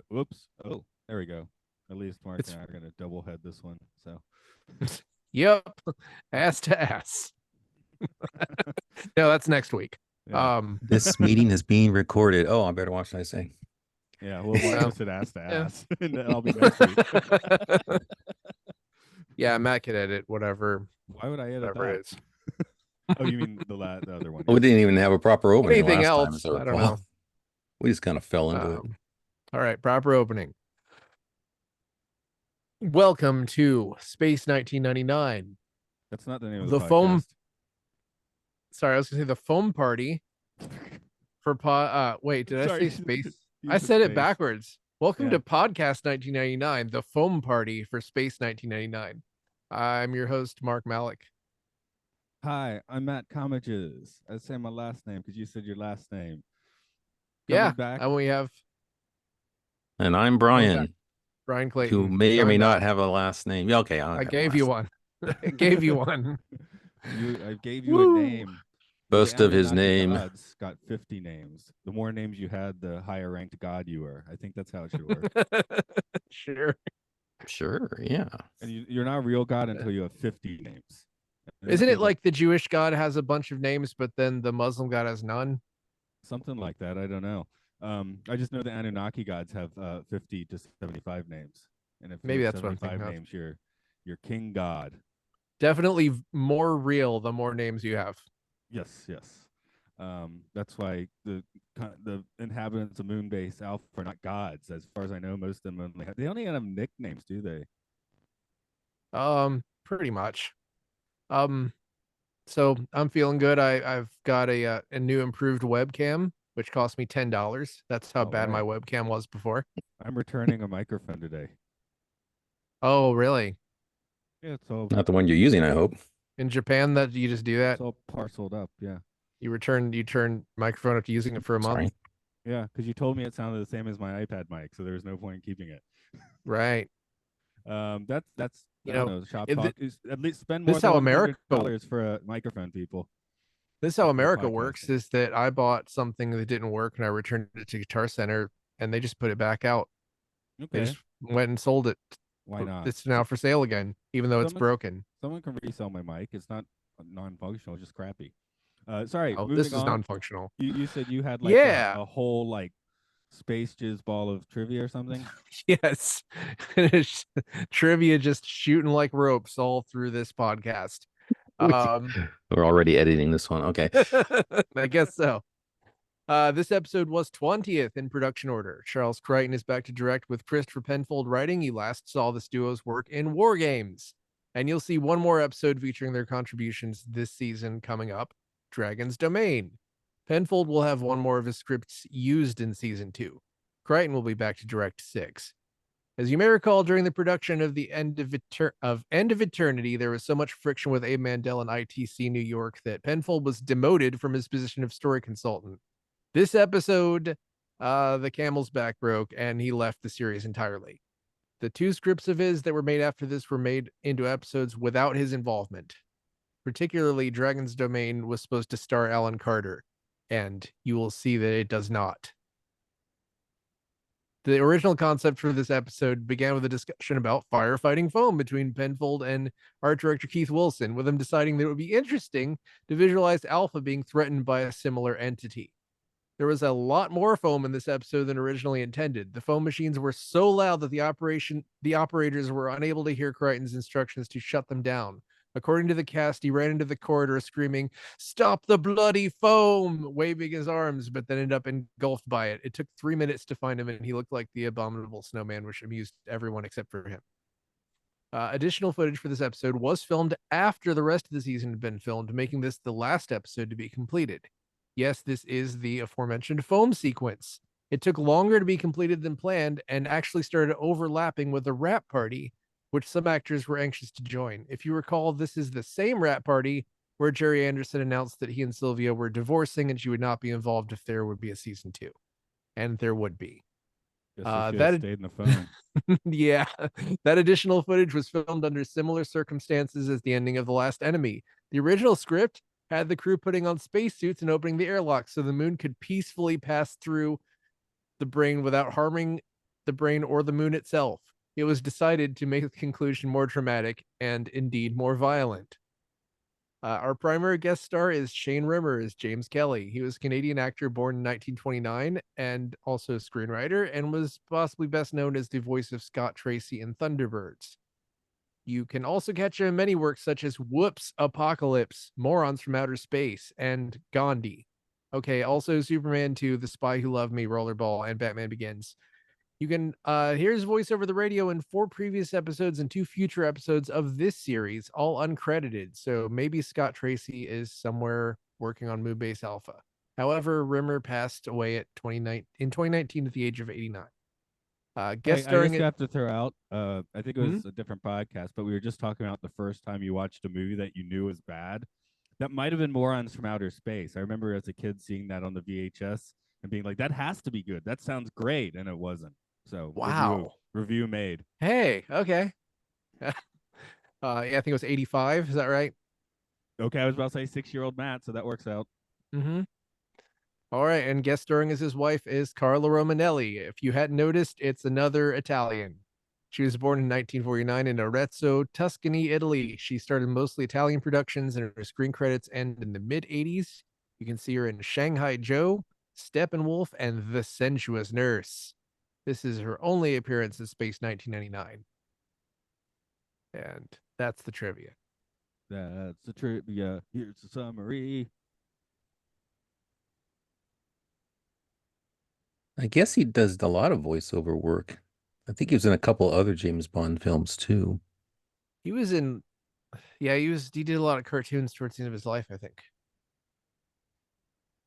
Whoops. Oh, there we go. At least Mark It's and I are gonna double head this one. So yep, ass to ass. No, that's next week. yeah, Um, This meeting is being recorded. Oh, I better watch what I say. yeah. Well, Mark well, just said ass to yeah. ass, and then I'll be next week. Yeah, Matt can edit whatever Why would I edit whatever that? it is. Oh, you mean the other one? We Yeah. didn't even have a proper opening Anything last time, as else? I I don't recall. know. We just kind of fell into it. All right, proper opening. Welcome to Space 1999. That's not the name of The the foam. podcast. Sorry, I was gonna say the foam party for wait, did I Sorry, say space? you I said said it space. backwards. Welcome Yeah. to podcast 1999, the foam party for Space 1999. I'm your host, Mark Malik. Hi, I'm Matt Comages. I say my last name because you said your last name. Yeah, Coming back. and we have And I'm coming back, Brian, Brian who Clayton. may or may coming not back. have a last name. Yeah, okay, I'll I have a gave you last one. I gave you one. I gave you a Woo. name. Most The of his Anunnaki name. gods got 50 names. The more names you had, the higher ranked god you were. I think that's how it should work. Sure. Sure, yeah. And you're not a real god until you have 50 names. And Isn't if it like the Jewish God has a bunch of names, but then the Muslim God has none? something like that? I don't know. I just know the Anunnaki gods have 50 to 75 names. And if Maybe you have that's what I'm thinking 75 of. names, you're king god. Definitely more real the more names you have. Yes, yes. That's why the inhabitants of Moonbase Alpha are not gods. As far as I know, most of them they only have nicknames, do they? Pretty much. So I'm feeling good. I've got a new improved webcam, which cost me $10. That's how All bad my right. webcam was before. I'm returning a microphone today. Oh, really? Yeah, it's all Not the one you're using, I hope. In Japan, that you just do that? it's all parceled up. Yeah, You turn microphone after using it for a month. Sorry. yeah. Because you told me it sounded the same as my iPad mic, so there was no point in keeping it. Right. That's You I don't know, know. Shop if talk is at least spend this more is than how $100 for a microphone, people. this is how For America works. podcasting. Is that I bought something that didn't work and I returned it to Guitar Center and they just put it back out. They Okay, just went and sold it. why not? It's now for sale again, even though it's Someone's- broken. Someone can resell my mic. It's not non-functional, it's just crappy. Sorry, Oh, this moving is on. non-functional. You said you had like Yeah. a whole like space jizz ball of trivia or something. Yes. It's trivia just shooting like ropes all through this podcast. We're already editing this one. Okay. I guess so. This episode was 20th in production order. Charles Creighton is back to direct with Christopher Penfold writing. You last saw this duo's work in War Games. And you'll see one more episode featuring their contributions this season coming up, Dragon's Domain. Penfold will have one more of his scripts used in season 2. Creighton will be back to direct 6. As you may recall, during the production of the End of Eternity, there was so much friction with Abe Mandel and ITC New York that Penfold was demoted from his position of story consultant. This episode, the camel's back broke and he left the series entirely. The 2 scripts of his that were made after this were made into episodes without his involvement. Particularly, Dragon's Domain was supposed to star Alan Carter, and you will see that it does not. The original concept for this episode began with a discussion about firefighting foam between Penfold and art director Keith Wilson, with him deciding that it would be interesting to visualize Alpha being threatened by a similar entity. There was a lot more foam in this episode than originally intended. The foam machines were so loud that the operators were unable to hear Crichton's instructions to shut them down. According to the cast, he ran into the corridor screaming, "Stop the bloody foam!" waving his arms, but then ended up engulfed by it. It took 3 minutes to find him, and he looked like the abominable snowman, which amused everyone except for him. Additional footage for this episode was filmed after the rest of the season had been filmed, making this the last episode to be completed. Yes, this is the aforementioned foam sequence. It took longer to be completed than planned and actually started overlapping with the rap party, which some actors were anxious to join. If you recall, this is the same rap party where Jerry Anderson announced that he and Sylvia were divorcing and she would not be involved if there would be a season 2. And there would be. That stayed in the phone. Yeah, that additional footage was filmed under similar circumstances as the ending of The Last Enemy. The original script had the crew putting on spacesuits and opening the airlock so the moon could peacefully pass through the brain without harming the brain or the moon itself. It was decided to make the conclusion more dramatic and indeed more violent. Our primary guest star is Shane Rimmer as James Kelly. He was a Canadian actor born in 1929 and also a screenwriter, and was possibly best known as the voice of Scott Tracy in Thunderbirds. You can also catch him in many works such as Whoops, Apocalypse, Morons from Outer Space, and Gandhi. Okay, also Superman 2, The Spy Who Loved Me, Rollerball, and Batman Begins. You can hear his voice over the radio in 4 previous episodes and 2 future episodes of this series, all uncredited. So maybe Scott Tracy is somewhere working on Moonbase Alpha. However, Rimmer passed away in 2019 at the age of 89. Guest I just starring have to throw out. I think it was a different podcast, but we were just talking about the first time you watched a movie that you knew was bad. That might have been Morons from Outer Space. I remember as a kid seeing that on the VHS and being like, "That has to be good. That sounds great," and it wasn't. So Wow. review made. Hey, okay. Yeah, I think it was 85. Is that right? Okay, I was about to say 6-year-old Matt, so that works out. Mm-hmm. All right, and guest starring as his wife is Carla Romanelli. If you hadn't noticed, it's another Italian. She was born in 1949 in Arezzo, Tuscany, Italy. She started mostly Italian productions, and her screen credits end in the mid-80s. You can see her in Shanghai Joe, Steppenwolf, and The Sensuous Nurse. This is her only appearance in Space 1999. And that's the trivia. That's the trivia. Here's the summary. I guess he does a lot of voiceover work. I think he was in a couple other James Bond films too. He was in, he did a lot of cartoons towards the end of his life, I think.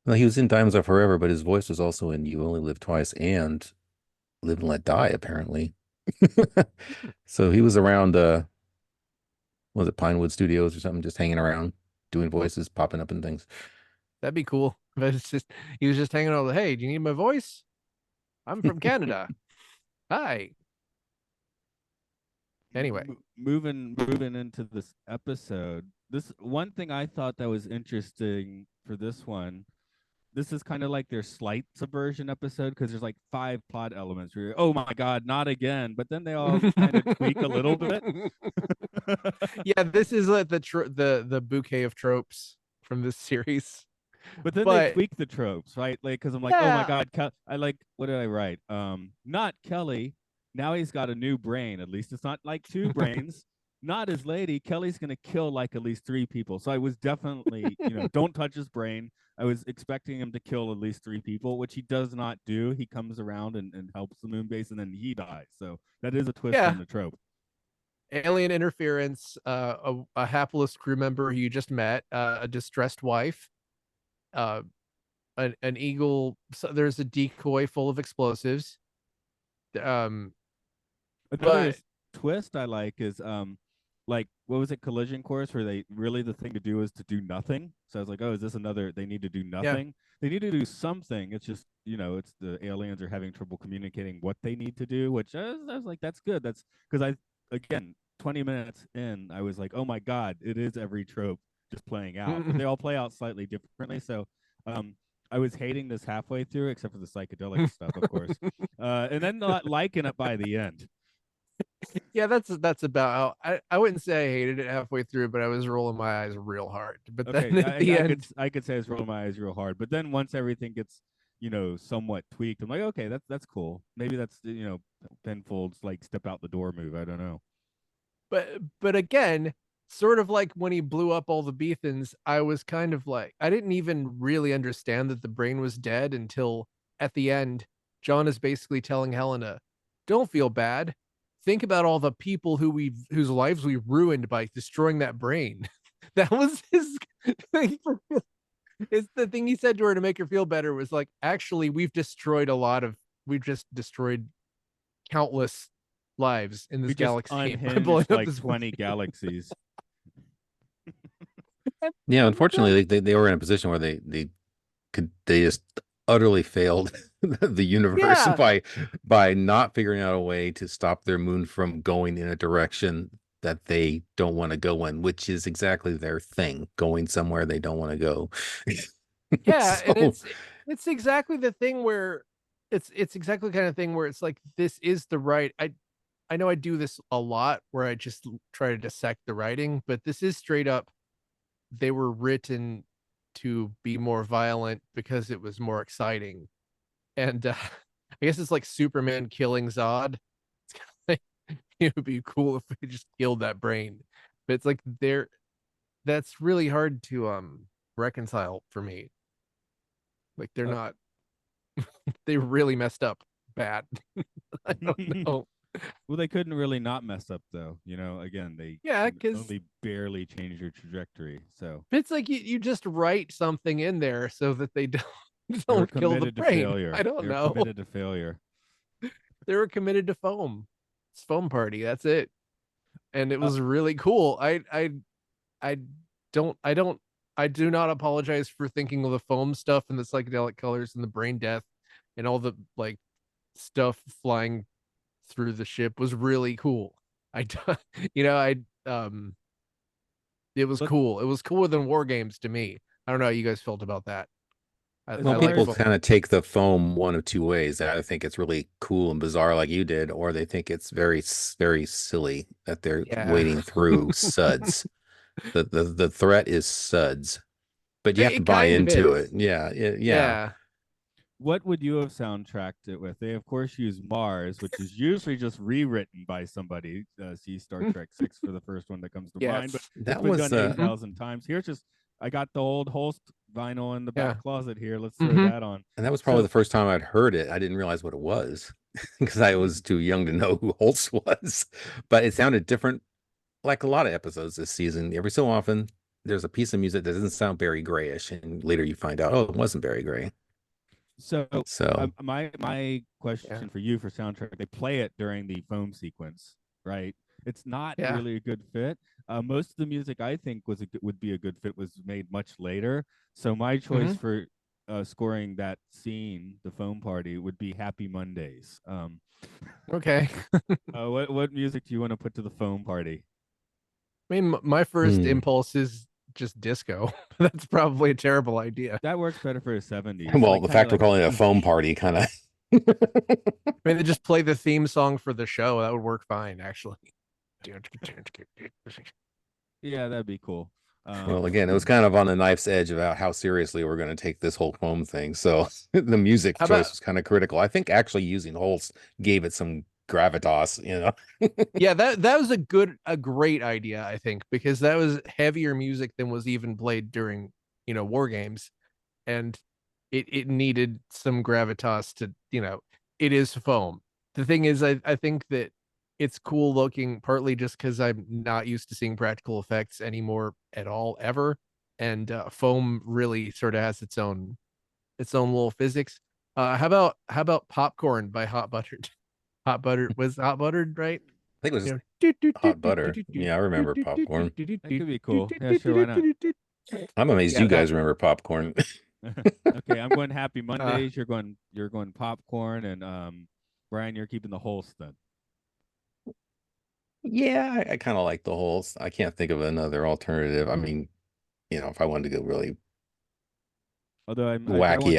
Well, he was in Diamonds Are Forever, but his voice was also in You Only Live Twice and Live and Let Die, apparently. So he was around, was it Pinewood Studios or something, just hanging around, doing voices, popping up and things. That'd be cool. But it's just, he was just hanging out. Hey, do you need my voice? I'm from Canada. Hi. Anyway, moving into this episode, this one thing I thought that was interesting for this one. This is kind of like their slight subversion episode because there's like 5 plot elements. Where oh my god, not again! But then they all kind of tweak a little bit. Yeah, this is like the bouquet of tropes from this series. But then they tweak the tropes, right? Like, because I'm like, oh my god, I like, what did I write? Not Kelly. Now he's got a new brain. At least it's not like 2 brains. Not his lady. Kelly's gonna kill like at least 3 people. So I was definitely, don't touch his brain. I was expecting him to kill at least 3 people, which he does not do. He comes around and helps the moon base, and then he dies. So that is a twist on the trope. Alien interference, a hapless crew member who you just met, a distressed wife, an eagle. So there's a decoy full of explosives. Another twist I like is like, what was it, Collision Course, where they really, the thing to do is to do nothing. So I was like, oh, is this another, they need to do nothing? They need to do something. It's just, it's the aliens are having trouble communicating what they need to do, which I was like, that's good. That's because again, 20 minutes in, I was like, oh my god, it is every trope just playing out. But they all play out slightly differently. So I was hating this halfway through, except for the psychedelic stuff, of course, and then not liking it by the end. Yeah, that's about how I wouldn't say I hated it halfway through, but I was rolling my eyes real hard. But okay, then at the end, I could say I was rolling my eyes real hard. But then once everything gets, somewhat tweaked, I'm like, okay, that's cool. Maybe that's Penfold's like step out the door move. I don't know. But again, sort of like when he blew up all the Beethans, I was kind of like, I didn't even really understand that the brain was dead until at the end, John is basically telling Helena, don't feel bad. Think about all the people whose lives we ruined by destroying that brain. That was his thing. It's the thing he said to her to make her feel better was like, actually, we've just destroyed countless lives in this galaxy. Unhinged like 20 galaxies. Yeah, unfortunately, they were in a position where they just utterly failed the universe by not figuring out a way to stop their moon from going in a direction that they don't want to go in, which is exactly their thing, going somewhere they don't want to go. Yeah, so, and it's exactly the thing where it's exactly the kind of thing where it's like, this is the right. I know I do this a lot where I just try to dissect the writing, but this is straight up. They were written to be more violent because it was more exciting. And I guess it's like Superman killing Zod. It's kind of like, it would be cool if we just killed that brain. But it's like that's really hard to reconcile for me. Like they're not they really messed up bad. I don't know. Well, they couldn't really not mess up though. Again, they Yeah, can because only barely change your trajectory. So it's like you just write something in there so that they they were don't kill the committed to brain. failure. I don't They were know. committed to failure. They were committed to foam. It's foam party. That's it. And it Uh, was really cool. I don't I do not apologize for thinking of the foam stuff and the psychedelic colors and the brain death and all the like stuff flying through the ship was really cool. I you know, I it was Look, cool. It was cooler than war games to me. I don't know how you guys felt about that. as Well, I like far people as foam. kind of take the foam one of two ways. They either think it's really cool and bizarre like you did, or they think it's very silly that they're Yeah. wading through suds. The threat is suds, but you have to It buy kind of into is. it. Yeah, yeah. Yeah. what would you have soundtracked it with? They of course use Mars, which is usually just rewritten by somebody. See Star Trek 6 for the first one that comes to mind, but Yes. it's That been was done 8,000 times. Here's just I got the old Holst vinyl in the Yeah. back closet here. Let's throw Mm-hmm. that on. and that was probably So the first time I'd heard it. I didn't realize what it was because I was too young to know who Holtz was. But it sounded different, like a lot of episodes this season. Every so often, there's a piece of music that doesn't sound Barry Grayish, and later you find out, oh, it wasn't Barry Gray. So So my Yeah. question for you for soundtrack, they play it during the foam sequence, right? It's not Yeah. really a good fit. Most of the music I think would be a good fit was made much later. So my choice Mm-hmm. for scoring that scene, the foam party, would be Happy Mondays. Okay. What music do you want to put to the foam party? I mean, my first hmm. impulse is just disco. That's probably a terrible idea. That works better for the 70s. Well, Like the kind of fact we're like calling it a foam party kind of. I mean, they just play the theme song for the show. That would work fine, actually. yeah, that'd be cool. Well, again, it was kind of on the knife's edge about how seriously we're going to take this whole foam thing. So the music How choice about was kind of critical. I think actually using Holtz gave it some gravitas, yeah, that was a great idea, I think, because that was heavier music than was even played during, war games. And it needed some gravitas to, it is foam. The thing is, I think that it's cool looking partly just because I'm not used to seeing practical effects anymore at all ever. And foam really sort of has its own little physics. How about popcorn by Hot Buttered? Hot Buttered was Hot Buttered, right? I think it was You just know, hot butter. Yeah, I remember popcorn. That could be cool. Yeah, sure, why not? I'm amazed Yeah, you guys that remember popcorn. Okay, I'm going Happy uh Mondays. You're going popcorn, and Brian, you're keeping the Holst then. Yeah, I kind of like the whole. I can't think of another alternative. I mean, if I wanted to go really Although I wacky,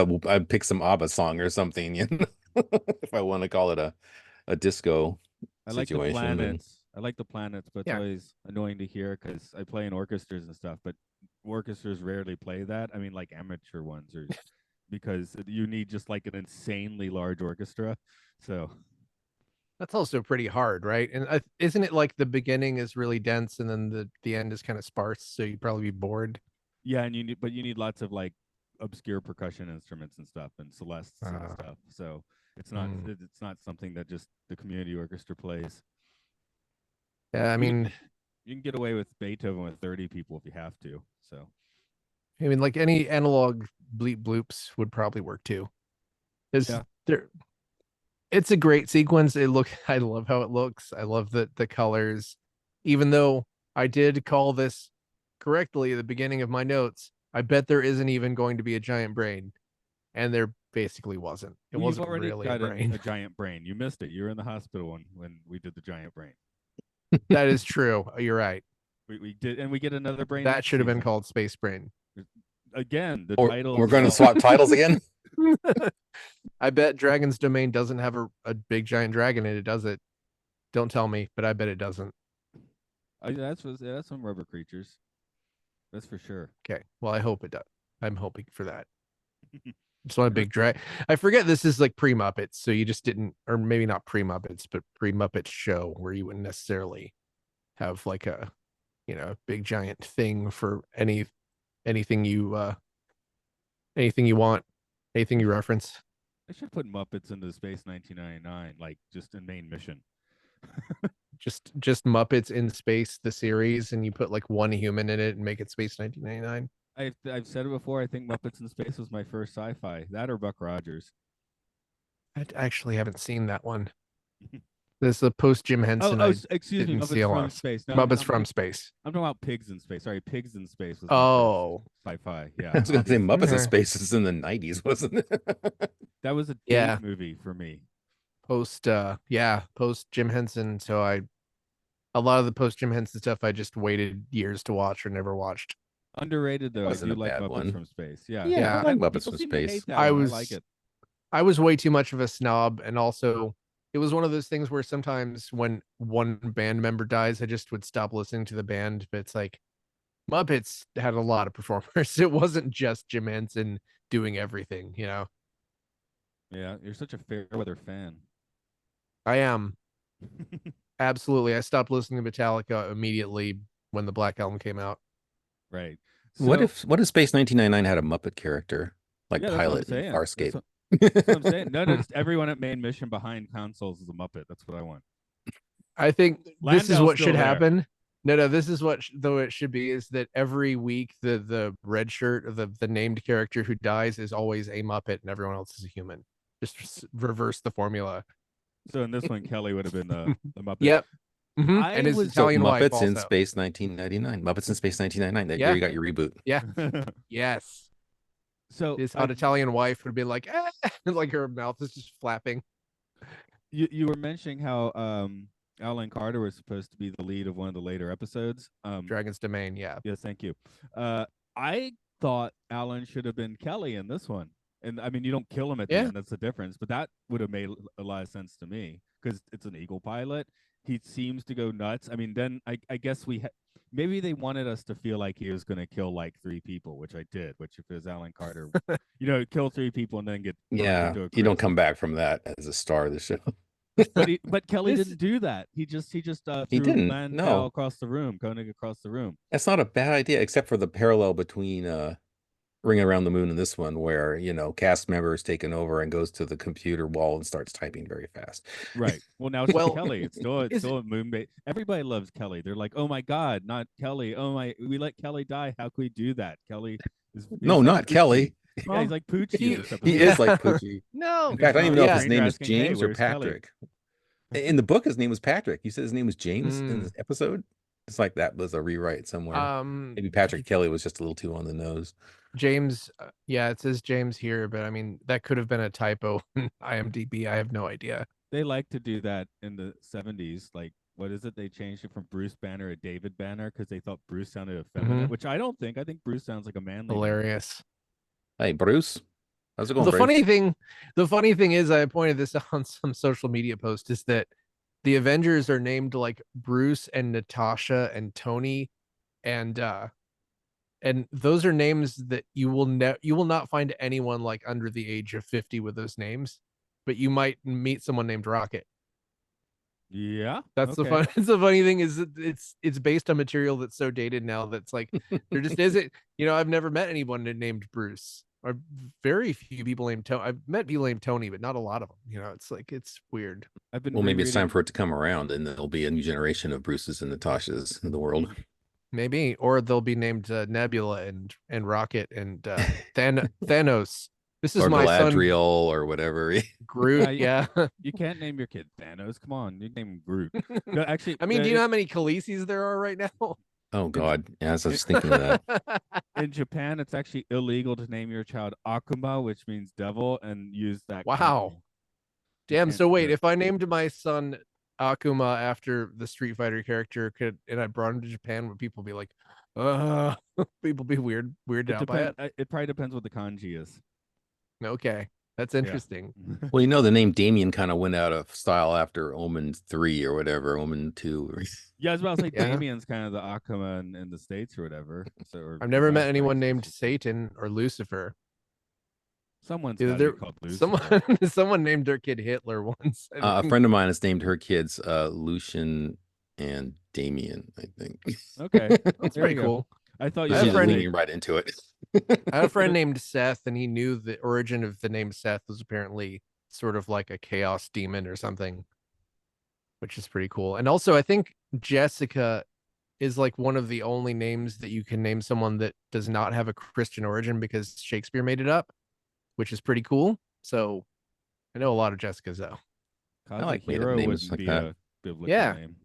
want I'd pick some ABBA song or something, if I want to call it a disco I like the situation. planets. I like the planets, but it's yeah. always annoying to hear because I play in orchestras and stuff. But orchestras rarely play that. I mean, like amateur ones, or because you need just like an insanely large orchestra. So That's also pretty hard, right? And isn't it like the beginning is really dense and then the end is kind of sparse, so you'd probably be bored. yeah, and you need lots of like obscure percussion instruments and stuff and celestes and Uh, stuff. So mm. it's not something that just the community orchestra plays. Yeah, I You mean, you can get away with Beethoven with 30 people if you have to. So like any analog bleep bloops would probably work too. It's yeah, there. It's a great sequence. I love how it looks. I love the colors. Even though I did call this correctly at the beginning of my notes, I bet there isn't even going to be a giant brain, and there basically wasn't. It well, you've wasn't already really a got brain. a giant brain. You missed it. You were in the hospital when we did the giant brain. That is true. You're right. We did, and we get another brain That next should have been season. called Space Brain. Again, the Or title we're going to itself. swap titles again. I bet Dragon's Domain doesn't have a big giant dragon in it, does it? Don't tell me, but I bet it doesn't. That's some rubber creatures. That's for sure. Okay. Well, I hope it does. I'm hoping for that. Just want a big drag. I forget this is like pre-Muppets, so you just didn't, or maybe not pre-Muppets, but pre-Muppets show where you wouldn't necessarily have like a, big giant thing for anything you want, anything you reference. I should put Muppets into Space 1999, like just in main mission. just Muppets in Space, the series, and you put like one human in it and make it Space 1999. I've said it before. I think Muppets in Space was my first sci-fi. That or Buck Rogers. I actually haven't seen that one. This is a post Jim Henson. Excuse me, Muppets from Space. No, Muppets from Space. I'm talking about Pigs in Space. Sorry, Pigs in Space was my first sci-fi. Yeah, I was going to say Muppets in Space is in the 90s, wasn't it? That was a date movie for me. Post Jim Henson. So a lot of the post Jim Henson stuff I just waited years to watch or never watched. Underrated though. I do like Muppets from Space. Yeah, I like Muppets from Space. I was way too much of a snob, and also it was one of those things where sometimes when one band member dies, I just would stop listening to the band. But it's like Muppets had a lot of performers. It wasn't just Jim Henson doing everything, Yeah, you're such a Fairweather fan. I am. Absolutely. I stopped listening to Metallica immediately when the Black Album came out. Right. So, what if Space 1999 had a Muppet character like Pilot and Farscape? That's what I'm saying. No, just everyone at main mission behind consoles is a Muppet. That's what I want. I think this is what should happen. No, this is what though it should be is that every week the red shirt or the named character who dies is always a Muppet and everyone else is a human. Just reverse the formula. So in this one, Kelly would have been the Muppet. Yep. Mm-hmm. And his Italian wife Muppets in Space 1999. Muppets in Space 1999. There you got your reboot. Yeah. Yes. So his hot Italian wife would be like, like her mouth is just flapping. You were mentioning how Alan Carter was supposed to be the lead of one of the later episodes. Dragon's Domain. Yeah. Yes, thank you. I thought Alan should have been Kelly in this one. And I mean, you don't kill him at the end. That's the difference. But that would have made a lot of sense to me because it's an Eagle pilot. He seems to go nuts. I mean, then I guess maybe they wanted us to feel like he was going to kill like 3 people, which I did. Which if it was Alan Carter, kill 3 people and then get you don't come back from that as a star of the show. but Kelly didn't do that. He just threw Landau across the room, Koenig across the room. That's not a bad idea, except for the parallel between Ringing Around the Moon in this one, where cast member is taken over and goes to the computer wall and starts typing very fast. Right. Well, now it's Kelly. It's still a moon base. Everybody loves Kelly. They're like, oh my God, not Kelly. Oh my, we let Kelly die. How could we do that? Kelly is not Kelly. Yeah, he's like Poochie. He is like Poochie. No. In fact, I don't even know if his name is James or Patrick. Kelly? In the book, his name was Patrick. You said his name was James in this episode. It's like that was a rewrite somewhere. Maybe Patrick Kelly was just a little too on the nose. James, it says James here, but I mean that could have been a typo in IMDb. I have no idea. They like to do that in the 70s. Like, what is it? They changed it from Bruce Banner to David Banner because they thought Bruce sounded effeminate, which I don't think. I think Bruce sounds like a manly. Hilarious. Hey, Bruce. How's it going? The funny thing is, I pointed this out on some social media post, is that the Avengers are named like Bruce and Natasha and Tony, and those are names that you will not find anyone like under the age of 50 with those names, but you might meet someone named Rocket. Yeah, that's the fun. It's the funny thing is it's based on material that's so dated now that's like there just isn't. I've never met anyone named Bruce. Or very few people named Tony. I've met people named Tony, but not a lot of them. It's like it's weird. Maybe it's time for it to come around, and there'll be a new generation of Bruces and Natashas in the world. Maybe, or they'll be named Nebula and Rocket and Thanos. This is my son, or whatever. Groot. Yeah, you can't name your kid Thanos. Come on, you name him Groot. No, actually, I mean, do you know how many Khaleesi's there are right now? Oh God, yeah, I was just thinking of that. In Japan, it's actually illegal to name your child Akuma, which means devil, and use that. Wow. Damn. So wait, if I named my son Akuma after the Street Fighter character, and I brought him to Japan, would people be like, people be weirded out by it? It probably depends what the kanji is. Okay, that's interesting. Well, you know, the name Damien kind of went out of style after Omen 3 or whatever, Omen 2. Yeah, I was about to say Yeah. Damien's kind of the Akuma in the States or whatever. So, or I've never met anyone Zacharias, named excuse me. Satan or Lucifer. Someone's Either got to there, be called Lucifer. someone named their kid Hitler once. I A think. friend of mine has named her kids Lucian and Damien, I think. Okay, That's there pretty you go. cool. I thought I you had a She's were friend- gonna say leaning right into it. I had a friend named Seth, and he knew the origin of the name Seth was apparently sort of like a chaos demon or something, which is pretty cool. And also, I think Jessica is like one of the only names that you can name someone that does not have a Christian origin because Shakespeare made it up, which is pretty cool. So I know a lot of Jessicas though. Kazuhiro like made-up names wouldn't like be that. a biblical Yeah. name.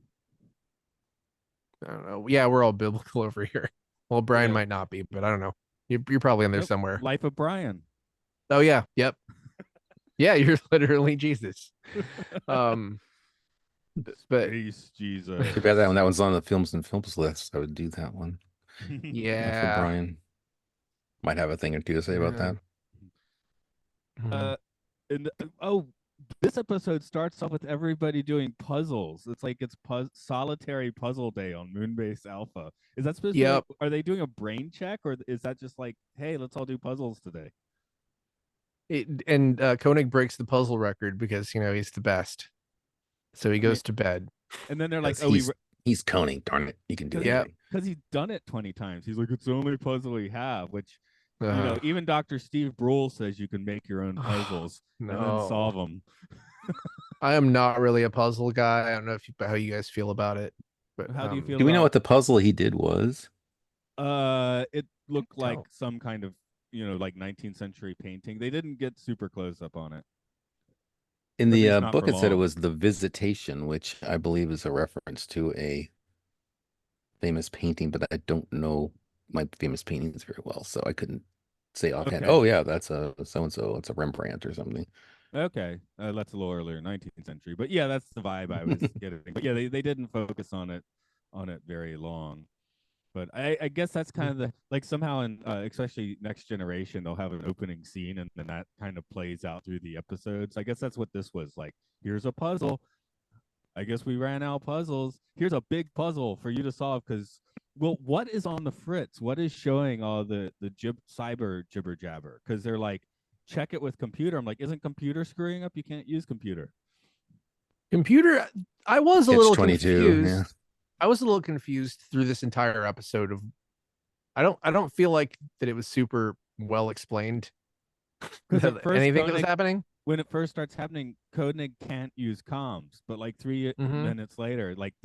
I don't know. Yeah, we're all biblical over here. Well, Brian Yeah. might not be, but I don't know. You're probably in there Nope. somewhere. Life of Brian. Oh yeah, yep. Yeah, you're literally Jesus. But Space Jesus. Too bad that one's on the Films and Films list. I would do that one. For yeah. Brian. Might have a thing or two to say about that. And this episode starts off with everybody doing puzzles. It's like it's solitary puzzle day on Moonbase Alpha. Is that supposed to be like, are they doing a brain check, or is that just like, hey, let's all do puzzles today? Koenig breaks the puzzle record because he's the best. So he goes to bed. And then they're like, he's Koenig, darn it. He can do it. Yeah. Because he's done it 20 times. He's like, it's the only puzzle we have, which even Dr. Steve Brule says you can make your own puzzles and then solve them. I am not really a puzzle guy. I don't know how you guys feel about it. But how do you feel? Do we know what the puzzle he did was? It looked like some kind of like 19th century painting. They didn't get super close up on it. In the book, it said it was The Visitation, which I believe is a reference to a famous painting, but I don't know my famous paintings very well, so I couldn't say offhand. Okay. Oh yeah, that's a so-and-so. It's a Rembrandt or something. Okay, that's a little earlier, 19th century. But yeah, that's the vibe I was getting. But yeah, they didn't focus on it very long. But I guess that's kind of the like somehow in especially Next Generation they'll have an opening scene and then that kind of plays out through the episodes. I guess that's what this was like. Here's a puzzle. I guess we ran out of puzzles. Here's a big puzzle for you to solve because what is on the fritz? What is showing all the cyber jibber jabber? Because they're like, check it with computer. I'm like, isn't computer screwing up? You can't use computer. Computer. I was a little confused. Yeah. I was a little confused through this entire episode of. I don't feel like that it was super well explained. Anything that was happening. When it first starts happening, Koenig can't use comms, but like 3 minutes later, like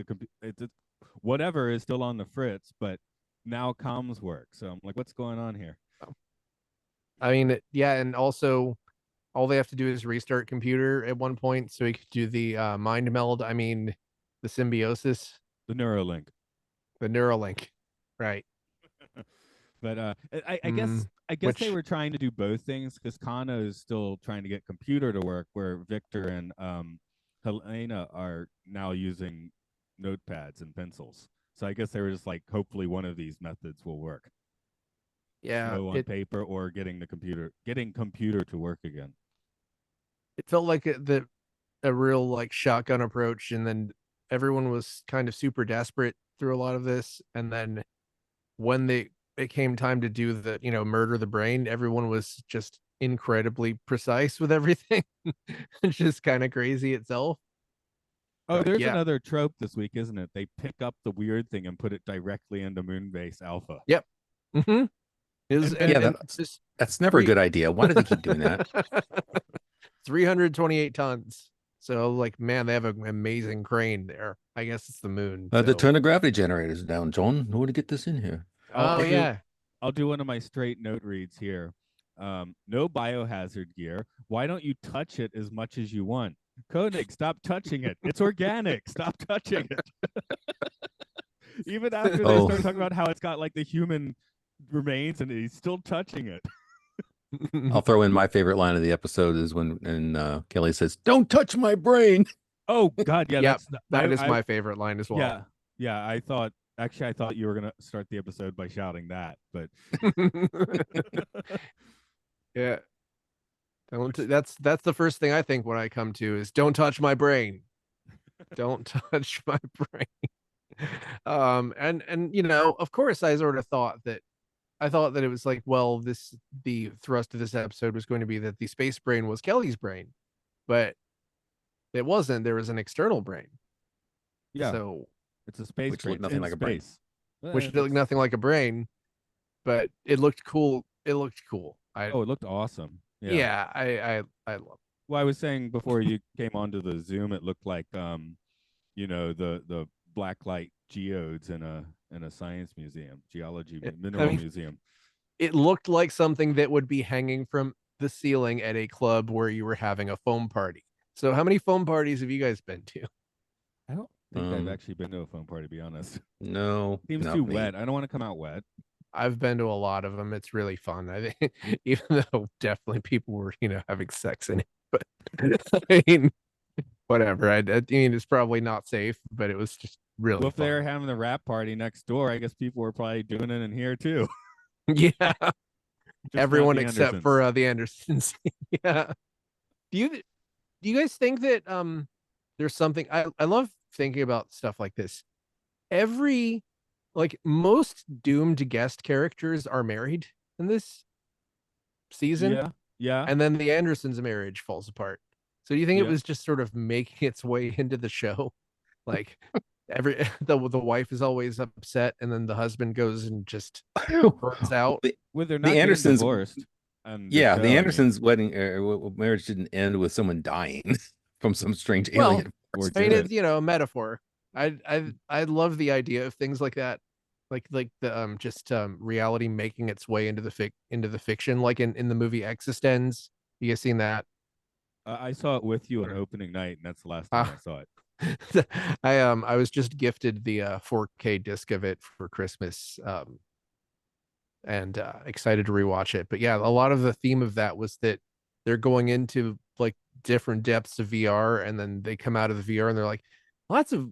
whatever is still on the fritz, but now comms work. So I'm like, what's going on here? I mean, yeah, and also all they have to do is restart computer at one point so he could do the mind meld. I mean, the symbiosis. The Neuralink. Right. But I guess they were trying to do both things because Kano is still trying to get computer to work, where Victor and Helena are now using notepads and pencils. So I guess they were just like, hopefully one of these methods will work. Yeah, on paper or getting computer to work again. It felt like a real like shotgun approach, and then everyone was kind of super desperate through a lot of this, and then when it came time to do the murder the brain, everyone was just incredibly precise with everything. It's just kind of crazy itself. Oh, there's another trope this week, isn't it? They pick up the weird thing and put it directly into Moonbase Alpha. Yep. That's never a good idea. Why do they keep doing that? 328 tons. So, like, man, they have an amazing crane there. I guess it's the moon. To turn the gravity generators down, John. Know to get this in here. I'll do one of my straight note reads here. No biohazard gear. Why don't you touch it as much as you want? Koenig, stop touching it. It's organic. Stop touching it. Even after they start talking about how it's got like the human remains and he's still touching it. I'll throw in my favorite line of the episode is when Kelly says, "Don't touch my brain." Oh God, yeah, that is my favorite line as well. Yeah. I thought you were gonna start the episode by shouting that, but yeah. That's the first thing I think when I come to is don't touch my brain. Don't touch my brain. And you know, of course I sort of thought that it was like, well, the thrust of this episode was going to be that the space brain was Kelly's brain, but it wasn't. There was an external brain. Yeah, So it's a space Which brain. looked nothing in like a brain. space. which looked nothing like a brain, but it looked cool. It looked cool. Oh, it looked awesome. Yeah, I love Well, I was saying before you came onto the Zoom, it looked like you know, the black light geodes in a science museum, geology it. mineral museum. It looked like something that would be hanging from the ceiling at a club where you were having a foam party. So how many foam parties have you guys been to? I don't think I've actually been to a phone party, to be honest. No, Seems not too me. wet. I don't want to come out wet. I've been to a lot of them. It's really fun. I think, even though definitely people were, you know, having sex in it, but I mean, whatever. I mean, it's probably not safe, but it was just really Well, if fun. they're having the rap party next door, I guess people were probably doing it in here too. Yeah, everyone the except Andersons. for the Andersons. Yeah. Do you guys think that there's something I love thinking about stuff like this. Every like most doomed guest characters are married in this season, Yeah. and then the Andersons' marriage falls apart. So do you think it Yeah. was just sort of making its way into the show? Like every the wife is always upset, and then the husband goes and just burns out. Well, they're not The getting Andersons, divorced. On the yeah, show, the I mean, Andersons' wedding marriage didn't end with someone dying from some strange Well, alien. or I mean, did it's, it? you know, a metaphor. I love the idea of things like that, like the just reality making its way into the fiction, like in the movie Existenz. You guys seen that? I saw it with you on opening night, and that's the last Uh, time I saw it. I was just gifted the 4K disc of it for Christmas, and excited to rewatch it. But yeah, a lot of the theme of that was that they're going into like different depths of VR, and then they come out of the VR and they're like, lots of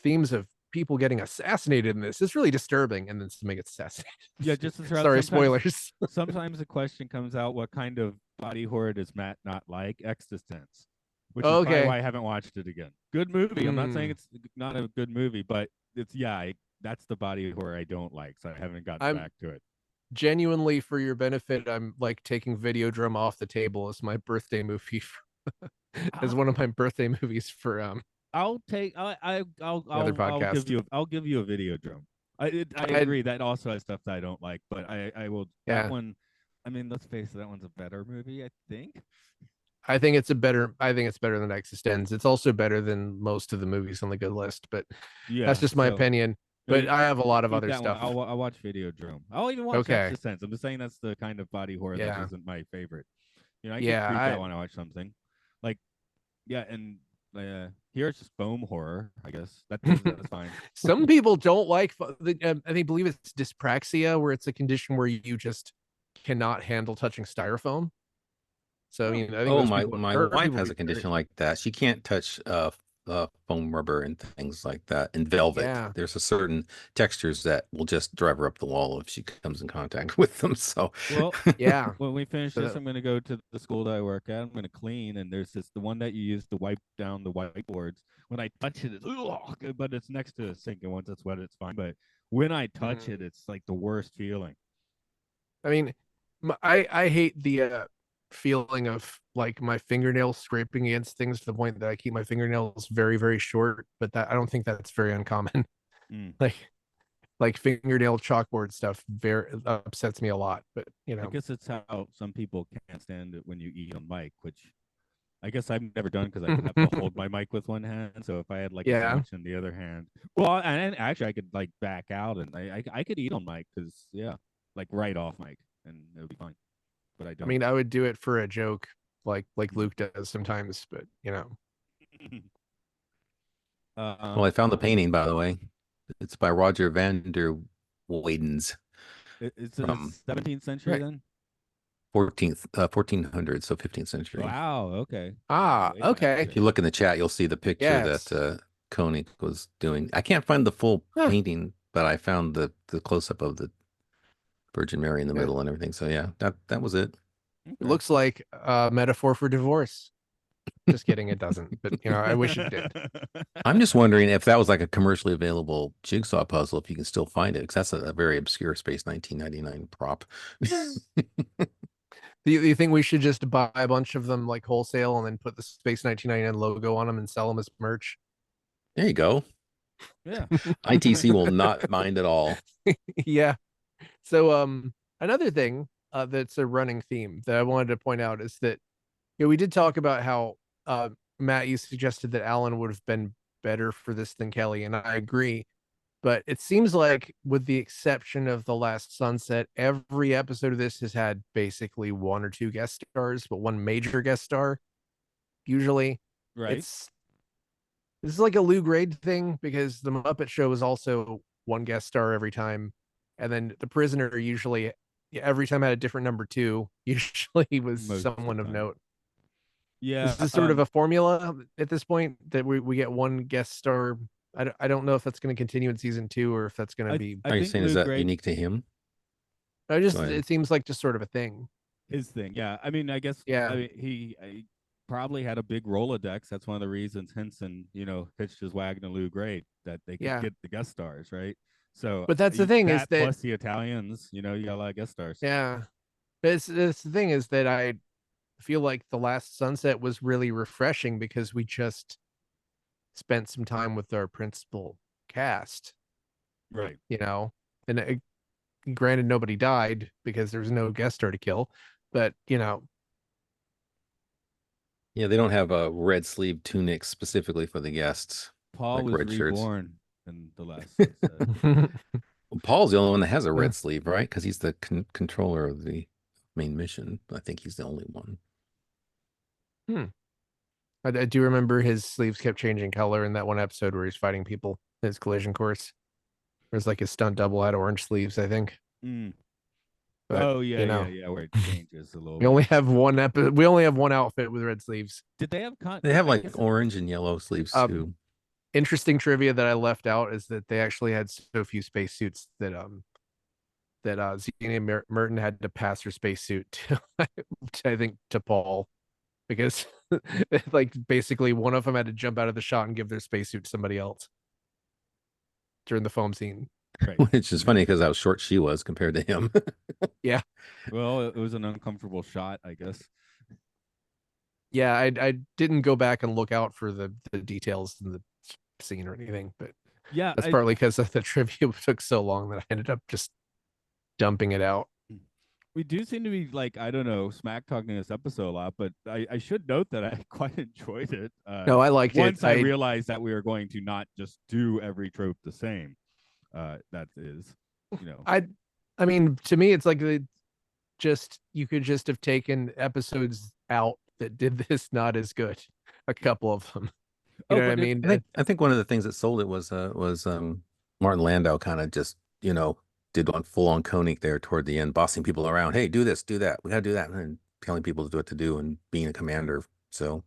themes of people getting assassinated in this. It's really disturbing, and then somebody gets assassinated. Yeah, just to throw out, Sorry, sometimes, spoilers. sometimes the question comes out: what kind of body horror does Matt not like? Existence, which is probably Okay. why I haven't watched it again. Good movie. I'm not saying Mm. it's not a good movie, but it's that's the body horror I don't like, so I haven't gotten I'm back to it. genuinely, for your benefit, I'm like taking Videodrome off the table as my birthday movie as one of my birthday movies for I'll take. other I'll podcast. give you a video drum. I agree that also has stuff that I don't like, but I will. Yeah. That one. I mean, let's face it. That one's a better movie, I think. I think it's better than Existenz. It's also better than most of the movies on the good list, but Yeah, that's just my so- opinion. But I have a lot of Keep other that one. stuff. I'll watch Videodrome. I'll even watch Okay. Existence. I'm just saying that's the kind of body horror that Yeah. isn't my favorite. You know, I Yeah, get creeped I- out when I watch something. Like, yeah, and here it's just foam horror. I guess that's fine. Some people don't like I believe it's dyspraxia, where it's a condition where you just cannot handle touching styrofoam. So I mean, I think Oh, those my people, my there are wife people has who a condition very- like that. She can't touch foam rubber and things like that. And velvet. Yeah. There's a certain textures that will just drive her up the wall if she comes in contact with them. So Well, Yeah. when we finish So this, that- I'm going to go to the school that I work at. I'm going to clean, and there's the one that you use to wipe down the whiteboards. When I touch it, it's but it's next to a sink, and once it's wet, it's fine. But when I touch it, it's like the worst feeling. I mean, I hate the feeling of like my fingernails scraping against things to the point that I keep my fingernails very, very short. But that I don't think that's very uncommon. Mm. Like fingernail chalkboard stuff very upsets me a lot. But you I know, guess it's how some people can't stand it when you eat on mic, which I guess I've never done because I have to hold my mic with one hand. So if I had like a Yeah. sandwich in the other hand, well, and actually I could like back out and I could eat on mic because like right off mic and it would be fine. But I I don't. mean, I would do it for a joke, like Luke does sometimes. But you know, well, I found the painting, by the way. It's by Roger van der Weydens, It's in from the 17th century Right. then. 1400s, so 15th century. Wow. Okay. Ah, Way back okay. If you look in the chat, you'll see the picture Yes. that Koenig was doing. I can't find the full Huh. painting, but I found the close up of the Virgin Mary in the Yeah. middle and everything. So yeah, that was it. It looks like a metaphor for divorce. Just kidding, it doesn't. But I wish it did. I'm just wondering if that was like a commercially available jigsaw puzzle, if you can still find it, because that's a very obscure Space 1999 prop. Do you think we should just buy a bunch of them like wholesale and then put the Space 1999 logo on them and sell them as merch? There you go. Yeah. ITC will not mind at all. Yeah. So another thing that's a running theme that I wanted to point out is that we did talk about how Matt, you suggested that Alan would have been better for this than Kelly, and I agree. But it seems like, with the exception of The Last Sunset, every episode of this has had basically one or two guest stars, but one major guest star. Usually, Right. this is like a Lou Grade thing, because The Muppet Show is also one guest star every time, and then The Prisoner usually every time had a different number two. Usually was Most of the someone of time. note. Yeah. Is this sort of a formula at this point that we get one guest star? I don't know if that's going to continue in season 2 or if that's going to be. Are you think saying Lou is that Grade- unique to him? It seems like just sort of a thing. his thing. Yeah. I mean, I guess. Yeah. I mean, he probably had a big Rolodex. That's one of the reasons Henson, hitched his wagon to Lou Grade, that they could get the guest stars, right? So, but that's the thing is that plus the Italians, you got a lot of guest stars. Yeah, but it's the thing is that I feel like The Last Sunset was really refreshing because we just spent some time with our principal cast, right? And granted, nobody died because there's no guest star to kill, but yeah, they don't have a red sleeve tunic specifically for the guests. Paul like was red shirts. reborn in The Last Sunset. Well, Paul's the only one that has a red sleeve, right? Because he's the controller of the main mission. I think he's the only one. I do remember his sleeves kept changing color in that one episode where he's fighting people in his collision course. There's like his stunt double had orange sleeves, I think. But, yeah, where it changes a little. We only have one We only have one outfit with red sleeves. Did they have? They have like orange and yellow sleeves too. Interesting trivia that I left out is that they actually had so few spacesuits that Xenia Merton had to pass her spacesuit to, I think, to Paul, because like basically one of them had to jump out of the shot and give their spacesuit to somebody else during the foam scene. Right. Which is funny because how short she was compared to him. Yeah. Well, it was an uncomfortable shot, I guess. Yeah, I didn't go back and look out for the details in the scene or anything, but yeah, that's partly because the trivia took so long that I ended up just dumping it out. We do seem to be like, I don't know, smack talking this episode a lot, but I should note that I quite enjoyed it. No, I liked it. Once I realized that we were going to not just do every trope the same. That is, I mean, to me, it's like you could just have taken episodes out that did this not as good. A couple of them. You know what I mean? I think one of the things that sold it was Martin Landau kind of just, did one full on Koenig there toward the end, bossing people around. Hey, do this, do that. We got to do that. And telling people what to do and being a commander. So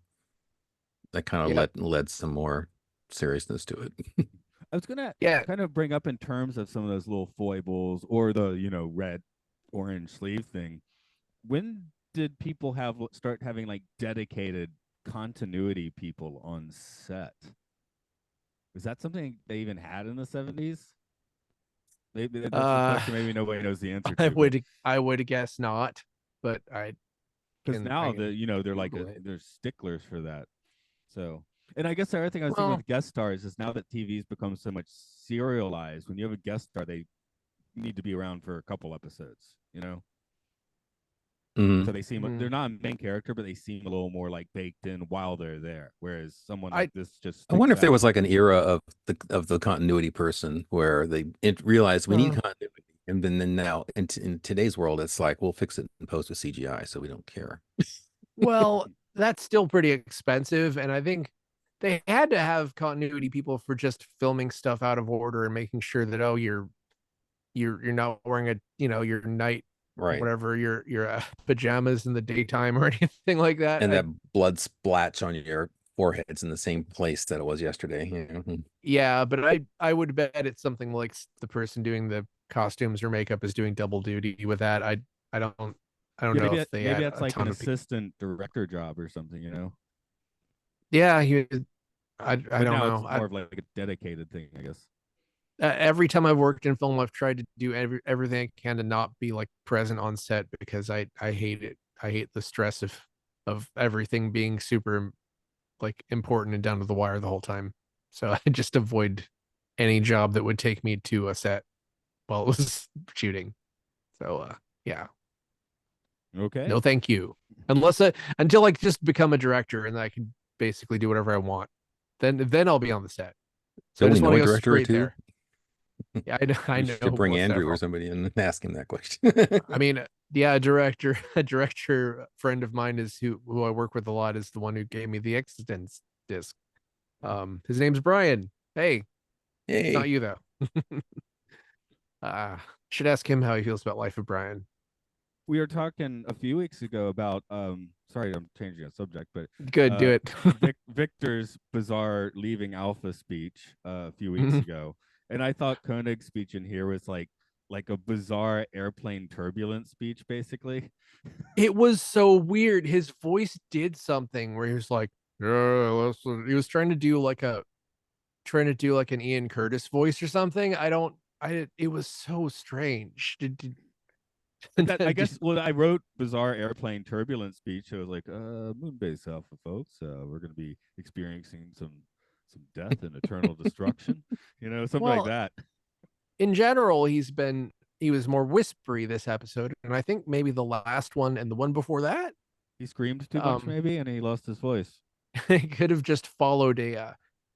that kind of led some more seriousness to it. I was gonna kind of bring up in terms of some of those little foibles or the red orange sleeve thing. When did people start having like dedicated continuity people on set? Was that something they even had in the 70s? Maybe that's a question maybe nobody knows the answer to. I would guess not, but because now they're like they're sticklers for that. So, and I guess the other thing I was thinking with guest stars is now that TV's become so much serialized, when you have a guest star, they need to be around for a couple episodes, Mm-hmm. So they seem they're not a main character, but they seem a little more like baked in while they're there. Whereas someone like this just I wonder if there was like an era of the continuity person where they realized we need continuity, and then now in today's world, it's like we'll fix it in post with CGI, so we don't care. Well, that's still pretty expensive, and I think they had to have continuity people for just filming stuff out of order and making sure that you're not wearing your night. Right. Whatever your pajamas in the daytime or anything like that. And that blood splotch on your forehead's in the same place that it was yesterday. Yeah, but I would bet it's something like the person doing the costumes or makeup is doing double duty with that. I don't I don't Yeah, know if they maybe had that's a like an ton of people. assistant director job or something, you know. Yeah, I But don't now it's know. more of like a dedicated thing, I guess. Every time I've worked in film, I've tried to do everything I can to not be like present on set because I hate it. I hate the stress of everything being super like important and down to the wire the whole time. So I just avoid any job that would take me to a set while it was shooting. So yeah, Okay. no, thank you. Until I just become a director and I can basically do whatever I want, then I'll be on the set. So I Don't we just want know to a go director or straight two? there. Yeah, I know. I We should know bring Andrew or several. somebody in and ask him that question. I mean, yeah, a director friend of mine is who I work with a lot is the one who gave me the Existence disc. His name's Brian. Hey, not Hey, you though. Should ask him how he feels about Life of Brian. We were talking a few weeks ago about sorry, I'm changing the subject, but Good, do it. Victor's bizarre leaving Alpha speech a few weeks ago, and I thought Koenig's speech in here was like a bizarre airplane turbulence speech, basically. It was so weird. His voice did something where he was like, yeah, he was trying to do like an Ian Curtis voice or something. It was so strange. That I guess. Well, I wrote bizarre airplane turbulence speech. I was like, Moonbase Alpha, folks. We're going to be experiencing some death and eternal destruction. You know, something like Well, that. in general, he was more whispery this episode, and I think maybe the last one and the one before that, He screamed too much, maybe, and he lost his voice. it could have just followed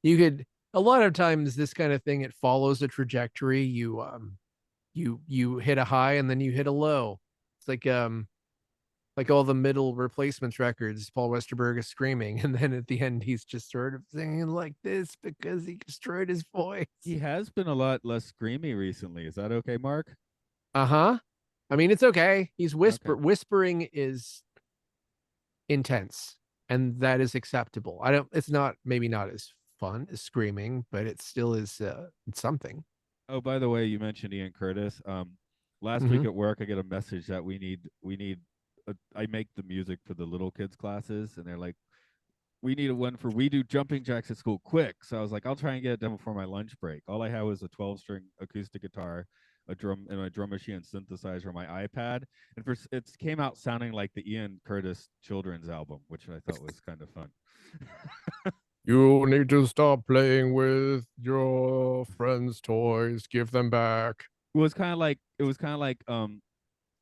you could a lot of times this kind of thing, it follows a trajectory. You hit a high and then you hit a low. It's like all the middle replacements records, Paul Westerberg is screaming, and then at the end he's just sort of singing like this because he destroyed his voice. He has been a lot less screamy recently. Is that okay, Mark? Uh-huh. I mean, it's okay. He's Okay. whispering is intense, and that is acceptable. It's not maybe not as fun as screaming, but it still is it's something. Oh, by the way, you mentioned Ian Curtis. Last week Mm-hmm. at work, I get a message that we need. I make the music for the little kids classes, and they're like, we need a one for we do jumping jacks at school quick. So I was like, I'll try and get it done before my lunch break. All I had was a 12-string acoustic guitar, a drum, and a drum machine and synthesizer on my iPad. And it came out sounding like the Ian Curtis children's album, which I thought was kind of fun. You need to stop playing with your friends' toys. Give them back. It was kind of like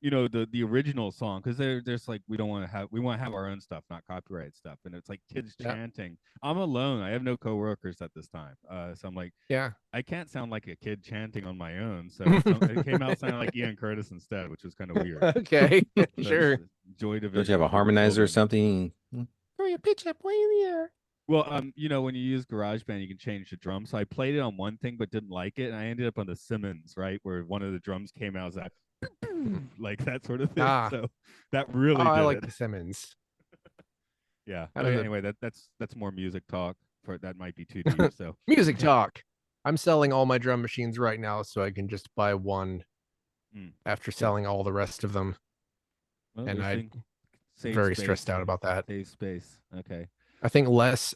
you know, the original song, because there's like we want to have our own stuff, not copyright stuff, and it's like kids Yeah. chanting. I'm alone. I have no coworkers at this time, so I'm like, Yeah. I can't sound like a kid chanting on my own. So it came out sounding like Ian Curtis instead, which was kind of weird. Okay. So Sure. Joy don't you have Division a for the harmonizer or children. something? Throw your pitch up way in the air. Well, you know, when you use GarageBand, you can change the drum. So I played it on one thing, but didn't like it, and I ended up on the Simmons, right, where one of the drums came out as that, like that sort of thing. So that really I did like it. the Simmons. Yeah. Out But of the anyway, that's more music talk. For that might be too deep. So music talk. I'm selling all my drum machines right now so I can just buy one after selling all the rest of them. well, And I'm save very space, stressed out about that. save space. Okay. I think less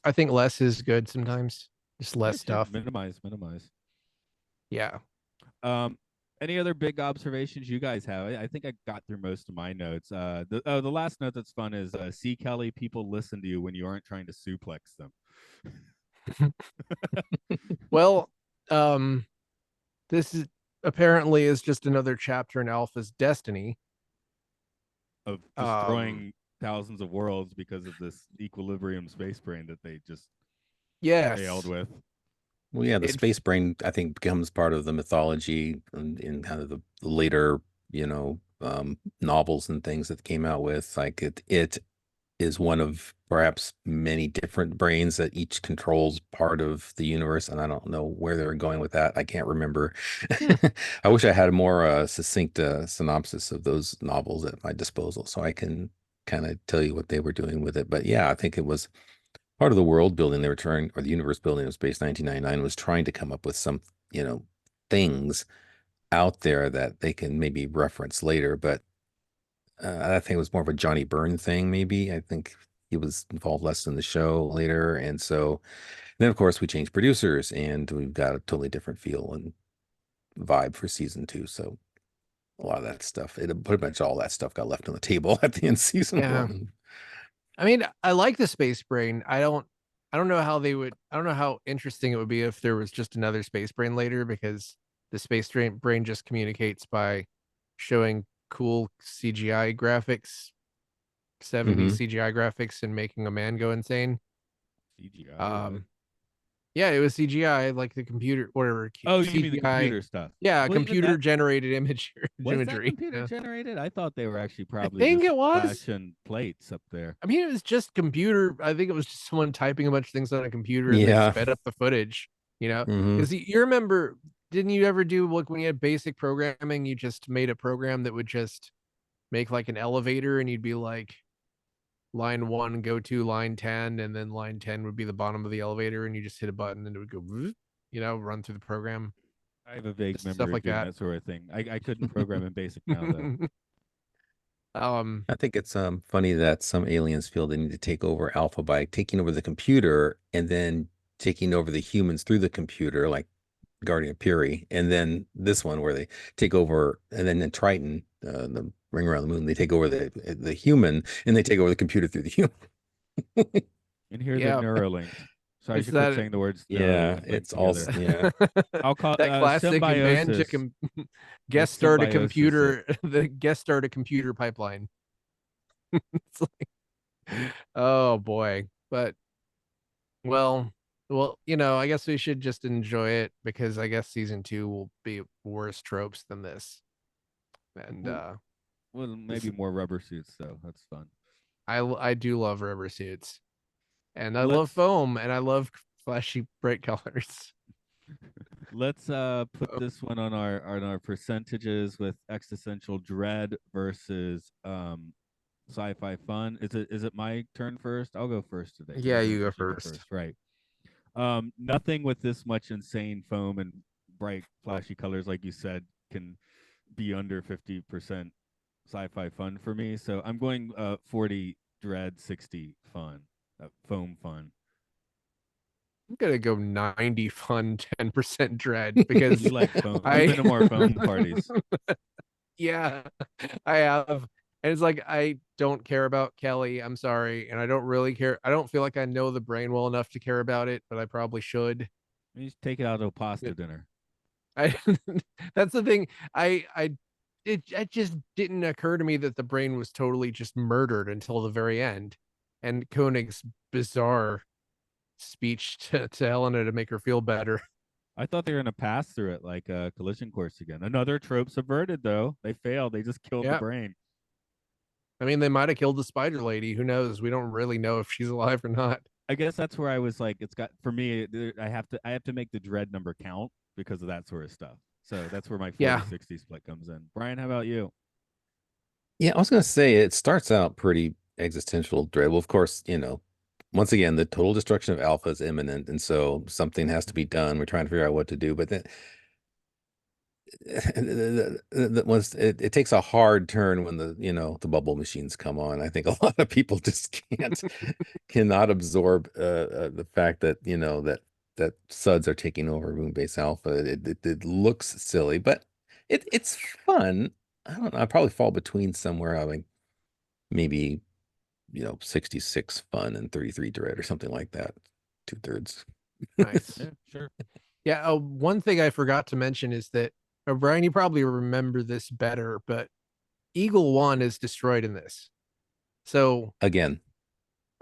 is good sometimes. Just less Sure. stuff. Minimize. Yeah. Any other big observations you guys have? I think I got through most of my notes. The last note that's fun is see Kelly, people listen to you when you aren't trying to suplex them. Well, this is apparently is just another chapter in Alpha's destiny Of destroying thousands of worlds because of this equilibrium space brain that they just failed with. Well, yeah, the space brain, I think, becomes part of the mythology in kind of the later, you know, novels and things that came out with. Like it is one of perhaps many different brains that each controls part of the universe. And I don't know where they're going with that. I can't remember. I wish I had a more succinct synopsis of those novels at my disposal so I can kind of tell you what they were doing with it. But yeah, I think it was part of the world building they were trying, or the universe building of Space 1999 was trying to come up with some, you know, things out there that they can maybe reference later. But I think it was more of a Johnny Byrne thing, maybe. I think he was involved less in the show later. And so then, of course, we changed producers and we've got a totally different feel and vibe for season 2. So a lot of that stuff, pretty much all that stuff got left on the table at the end of season Yeah. 1. I mean, I like the space brain. I don't know how they would. I don't know how interesting it would be if there was just another space brain later, because the brain just communicates by showing cool CGI graphics, 70s CGI graphics, and making a man go insane. CGI. Yeah, it was CGI, like the computer, whatever. Oh, CGI, you mean the computer stuff? Yeah, Well, computer generated imagery. Was that computer generated? I thought they were actually probably think just it was flashing plates up there. I mean, it was just computer. I think it was just someone typing a bunch of things on a computer and Yeah. they sped up the footage, because you remember, didn't you ever do, like, when you had basic programming, you just made a program that would just make like an elevator and you'd be like, line 1 go to line 10, and then line 10 would be the bottom of the elevator, and you just hit a button and it would go run through the program. I have a vague Just memory stuff of like doing that. that sort of thing. I couldn't program in BASIC now though. I think it's funny that some aliens feel they need to take over Alpha by taking over the computer and then taking over the humans through the computer, like Guardian of Puri, and then this one where they take over, and then in Triton, the Ring Around the Moon, they take over the human and they take over the computer through the human. And here they're Neuralink. So I should quit saying the words. Yeah, it's also I'll call that classic man to guest start a computer. The guest start a computer pipeline. It's like, oh boy, but well, I guess we should just enjoy it, because I guess season 2 will be worse tropes than this. And well, maybe more rubber suits though. That's fun. I do love rubber suits, and I love foam, and I love flashy bright colors. Let's put this one on our percentages with existential dread versus sci-fi fun. Is it my turn first? I'll go first today. Yeah, you go first. Right. Nothing with this much insane foam and bright flashy colors, like you said, can be under 50% sci-fi fun for me. So I'm going 40 dread, 60 fun, foam fun. I'm gonna go 90 fun, 10% dread, because you like foam. I've been to more foam parties. Yeah, I have. And it's like, I don't care about Kelly. I'm sorry. And I don't really care. I don't feel like I know the brain well enough to care about it, but I probably should. You just take it out to a pasta dinner. That's the thing. It just didn't occur to me that the brain was totally just murdered until the very end. And Koenig's bizarre speech to Helena to make her feel better. I thought they were gonna pass through it like a collision course again. Another trope subverted though. They failed. They just killed the brain. I mean, they might have killed the spider lady. Who knows? We don't really know if she's alive or not. I guess that's where I was like, it's got, for me, I have to make the dread number count because of that sort of stuff. So that's where my 40-60 split comes in. Brian, how about you? Yeah, I was gonna say it starts out pretty existential dread. Well, of course, once again, the total destruction of Alpha is imminent, and so something has to be done. We're trying to figure out what to do, but then it takes a hard turn when the bubble machines come on. I think a lot of people just cannot absorb the fact that that suds are taking over Moonbase Alpha. It looks silly, but it's fun. I don't know. I probably fall between somewhere having maybe 66 fun and 33 dread or something like that. 2/3. Nice. Yeah, sure. Yeah. One thing I forgot to mention is that, Brian, you probably remember this better, but Eagle 1 is destroyed in this. So again.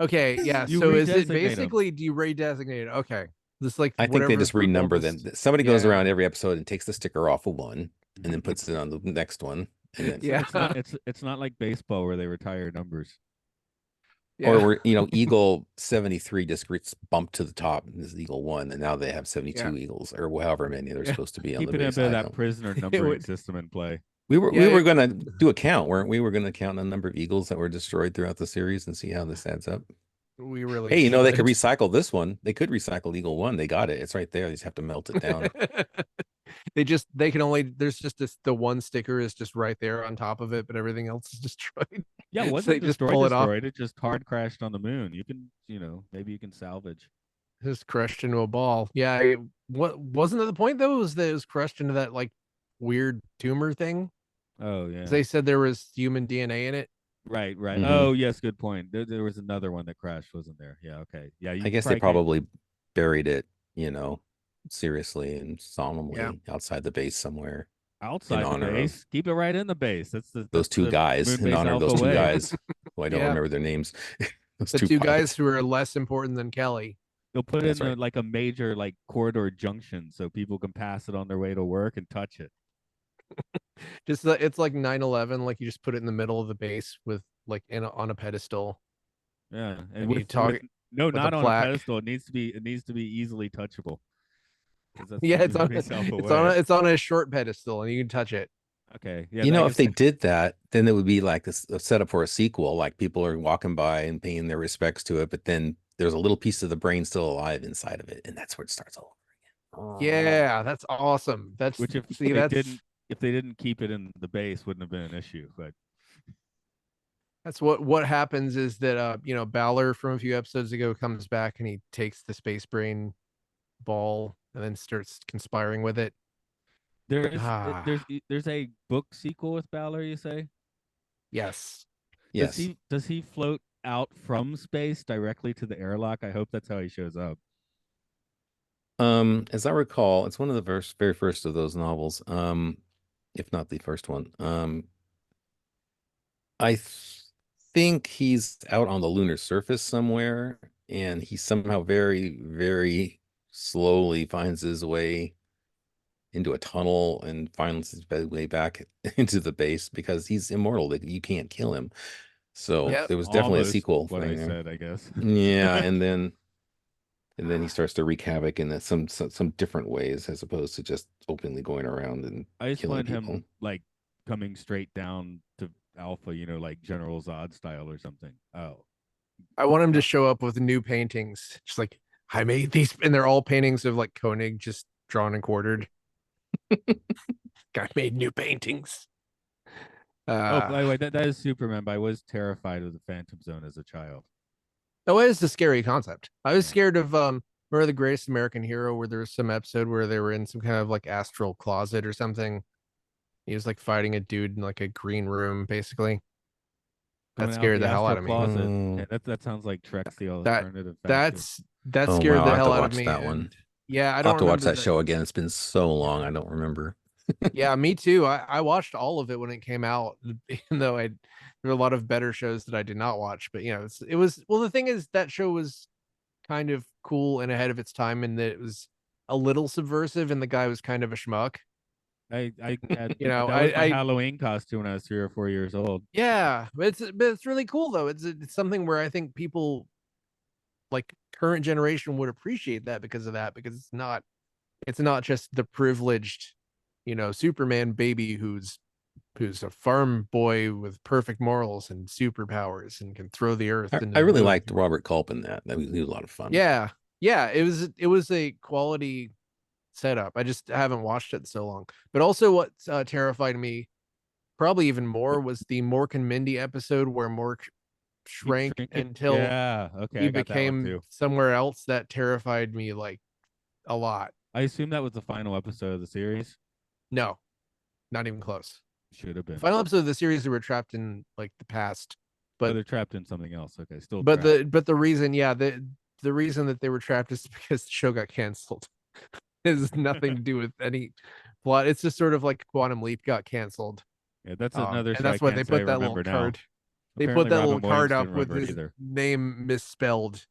Okay, yeah. So is it basically, do you redesignate it? Okay. This, like, I think they just renumber them. Somebody goes around every episode and takes the sticker off of one and then puts it on the next one. And then, it's not like baseball where they retire numbers. Yeah. Or where Eagle 73 just gets bumped to the top. This is Eagle 1, and now they have 72 Eagles or however many they're supposed to be on the base. Keeping a bit of that prisoner numbering system in play. We were going to do a count, weren't we? We're going to count the number of Eagles that were destroyed throughout the series and see how this adds up. We really Hey, they could recycle this one. They could recycle Eagle 1. They got it. It's right there. They just have to melt it down. they can only, there's just the one sticker is just right there on top of it, but everything else is destroyed. Yeah, it So wasn't they just destroyed, pull it off. it just hard crashed on the moon. You can, maybe you can salvage. Just crushed into a ball. Yeah, what wasn't that the point though? Was that it was crushed into that like weird tumor thing? Oh yeah. They said there was human DNA in it. Right. Mhm. Oh yes, good point. There was another one that crashed, wasn't there? Yeah, okay. Yeah, I guess they probably buried it, seriously and solemnly outside the base somewhere. outside the base. Keep it right in the base. That's Those two guys, moon in base honor of those alpha two way. guys, who I don't remember their names. Those The two guys pilots. who are less important than Kelly. They'll put That's in right. like a major like corridor junction so people can pass it on their way to work and touch it. Just it's like 9/11, like you just put it in the middle of the base with like on a pedestal. Yeah, And you talk no, with not a on a plaque. pedestal. It needs to be easily touchable. That's Yeah, the moon base alpha way. it's on a short pedestal and you can touch it. Okay. Yeah, If they did that, then it would be like this a setup for a sequel. Like people are walking by and paying their respects to it, but then there's a little piece of the brain still alive inside of it, and that's where it starts all over again. Yeah, that's awesome. That's which if they didn't keep it in the base wouldn't have been an issue. But that's what happens is that Balor from a few episodes ago comes back and he takes the space brain ball and then starts conspiring with it. there's a book sequel with Balor, you say? Yes. Does he float out from space directly to the airlock? I hope that's how he shows up. As I recall, it's one of the very first of those novels. If not the first one. I think he's out on the lunar surface somewhere, and he somehow very, very slowly finds his way into a tunnel and finds his way back into the base because he's immortal. That you can't kill him. So there was definitely a sequel what thing I there. said, I guess. Yeah, and then he starts to wreak havoc in some different ways as opposed to just openly going around and I just killing find people. him like coming straight down to Alpha, like General Zod style or something. Oh, I want him to show up with new paintings. Just like, I made these, and they're all paintings of like Koenig just drawn and quartered. I made new paintings. By the way, that is Superman, but I was terrified of the Phantom Zone as a child. Oh, it is a scary concept. I was scared of remember The Greatest American Hero, where there was some episode where they were in some kind of like astral closet or something. He was like fighting a dude in like a green room, basically. That scared the hell out of me. Yeah, that sounds like Trek's the alternative. That scared the hell out of me. That one. Yeah, I I'll don't have to watch that show again. It's been so long, I don't remember. Yeah, me too. I watched all of it when it came out, even though there were a lot of better shows that I did not watch. But it was well. The thing is, that show was kind of cool and ahead of its time, in that it was a little subversive, and the guy was kind of a schmuck. I had, that was my Halloween costume when I was 3 or 4 years old. Yeah, but it's really cool though. It's something where I think people like current generation would appreciate that because of that, because it's not just the privileged, Superman baby who's a farm boy with perfect morals and superpowers and can throw the earth. I really liked Robert Culp in that. He was a lot of fun. Yeah, it was a quality setup. I just haven't watched it in so long. But also, what terrified me probably even more was the Mork and Mindy episode where Mork shrank until he became somewhere else. That terrified me like a lot. I assume that was the final episode of the series. No, not even close. Should have been. The final episode of the series, they were trapped in like the past, but they're trapped in something else. Okay, still. But the reason, the reason that they were trapped is because the show got canceled. It has nothing to do with any plot. It's just sort of like Quantum Leap got canceled. Yeah, that's another. And that's why they put that little card. They put that little card up with his name misspelled.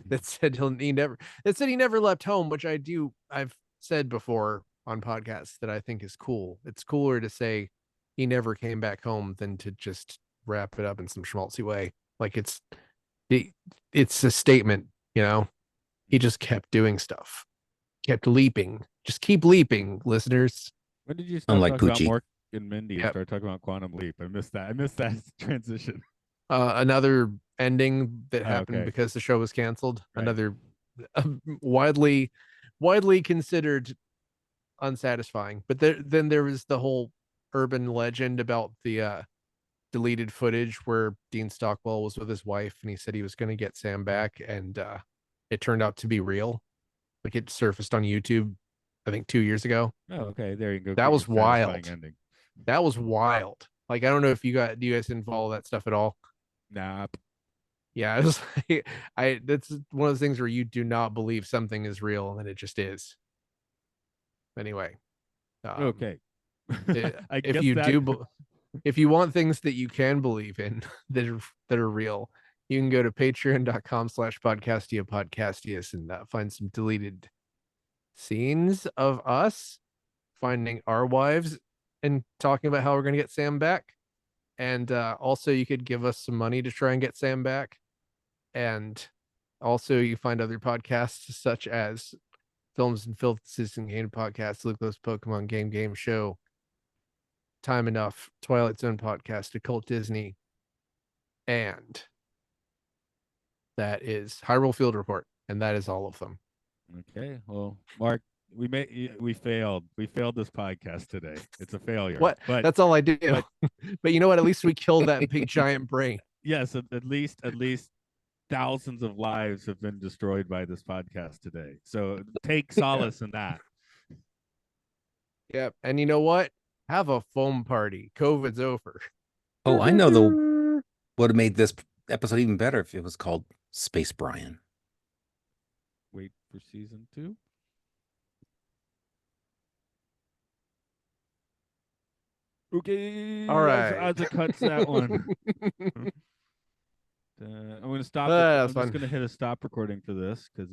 That said he never left home, which I've said before on podcasts that I think is cool. It's cooler to say he never came back home than to just wrap it up in some schmaltzy way. Like it's a statement, he just kept doing stuff, kept leaping. Just keep leaping, listeners. When did you start talking about Mork and Mindy and start talking about Quantum Leap? I missed that transition. Another ending that happened because the show was canceled. Right. Another widely considered unsatisfying. But then there was the whole urban legend about the deleted footage where Dean Stockwell was with his wife and he said he was going to get Sam back, and it turned out to be real. Like it surfaced on YouTube, I think 2 years ago. Oh, okay. There you go. That Get was your satisfying wild. ending. That was wild. Like I don't know if do you guys didn't follow that stuff at all? Nah. Yeah, it was like, that's one of those things where you do not believe something is real and then it just is. Anyway, Okay. I if guess you that. if you want things that you can believe in that are real, you can go to patreon.com/podcastia and find some deleted scenes of us finding our wives and talking about how we're going to get Sam back. And also you could give us some money to try and get Sam back. And also you find other podcasts such as Films and Filth, Citizen Game Podcast, Lucas Pokemon Game Show, Time Enough, Twilight Zone Podcast, Occult Disney, and that is Hyrule Field Report. And that is all of them. Okay. Well, Mark, we failed. We failed this podcast today. It's a failure. What? But that's all I do. But you know what? At least we killed that big giant brain. Yes, at least thousands of lives have been destroyed by this podcast today. So take solace in that. Yep. And you know what? Have a foam party. COVID's over. Oh, I know the would have made this episode even better if it was called Space Brian. Wait for season 2. Okay. All right. As it cuts that one. I'm going to stop. I'm just going to hit a stop recording for this because